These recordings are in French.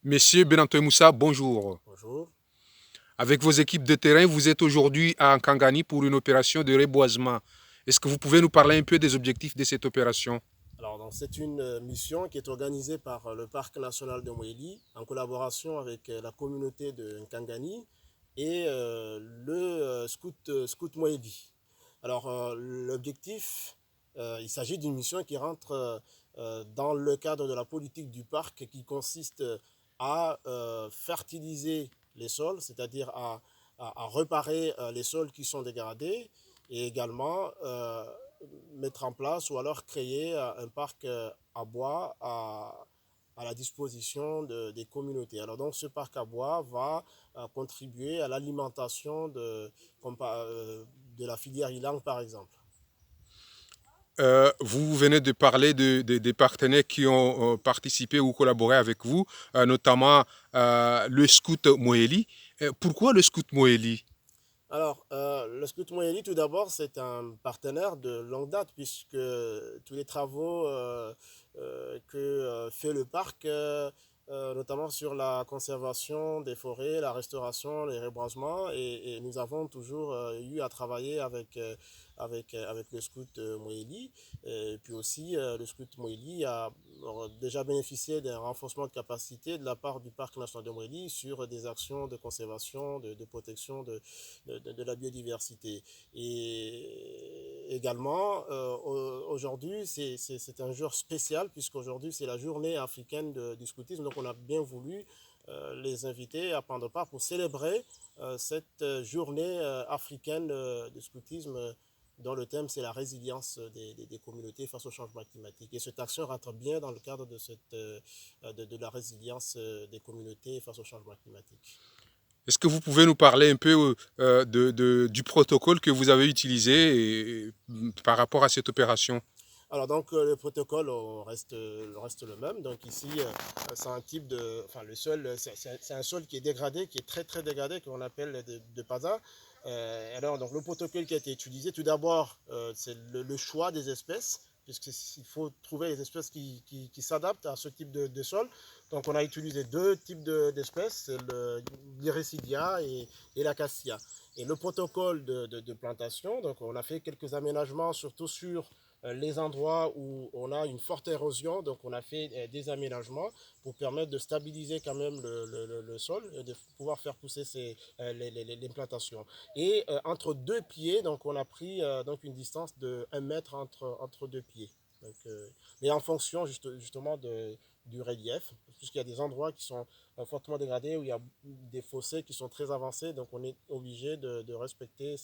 Monsieur Benantoy Moussa, bonjour. Bonjour. Avec vos équipes de terrain, vous êtes aujourd'hui à Nkangani pour une opération de reboisement. Est-ce que vous pouvez nous parler un peu des objectifs de cette opération? Alors, donc, c'est une mission qui est organisée par le Parc national de Moéli en collaboration avec la communauté de Nkangani et le Scout Moéli. Alors, l'objectif, il s'agit d'une mission qui rentre dans le cadre de la politique du parc qui consiste à fertiliser les sols, c'est-à-dire à réparer les sols qui sont dégradés et également mettre en place ou alors créer un parc à bois à la disposition des communautés. Alors donc ce parc à bois va contribuer à l'alimentation de la filière Ilang par exemple. Vous venez de parler des partenaires qui ont participé ou collaboré avec vous, notamment le Scout Moéli. Pourquoi le Scout Moéli? Alors, le Scout Moyeli, tout d'abord, c'est un partenaire de longue date puisque tous les travaux que fait le parc, notamment sur la conservation des forêts, la restauration, les reboisements, et nous avons toujours eu à travailler avec le Scout Moyeli. Et puis aussi, le Scout Moyeli a déjà bénéficié d'un renforcement de capacité de la part du Parc national de Moyeli sur des actions de conservation, de protection de la biodiversité. Et également, aujourd'hui, c'est un jour spécial puisqu'aujourd'hui, c'est la journée africaine du scoutisme. Donc, on a bien voulu les inviter à prendre part pour célébrer cette journée africaine de scoutisme dont le thème c'est la résilience des communautés face au changement climatique. Et cette action rentre bien dans le cadre de la résilience des communautés face au changement climatique. Est-ce que vous pouvez nous parler un peu du protocole que vous avez utilisé par rapport à cette opération? Alors donc le protocole reste le même. Donc ici c'est un type de, enfin le sol, c'est un sol qui est dégradé, qui est très très dégradé, qu'on appelle de PASA. Alors donc le protocole qui a été utilisé, tout d'abord c'est le choix des espèces, puisqu'il faut trouver les espèces qui s'adaptent à ce type de sol. Donc on a utilisé deux types d'espèces, c'est l'Iricidia et l'acacia. Et le protocole de plantation, donc on a fait quelques aménagements, surtout sur les endroits où on a une forte érosion, donc on a fait des aménagements pour permettre de stabiliser quand même le sol et de pouvoir faire pousser les plantations. Et entre deux pieds, donc on a pris donc une distance de 1 mètre entre deux pieds. Donc, mais en fonction justement du relief, puisqu'il y a des endroits qui sont fortement dégradés, où il y a des fossés qui sont très avancés, donc on est obligé de respecter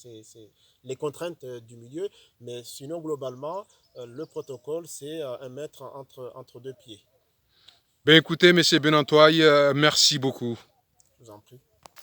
les contraintes du milieu, mais sinon globalement, le protocole c'est 1 mètre entre deux pieds. Ben écoutez, Monsieur Benantoy, merci beaucoup. Je vous en prie.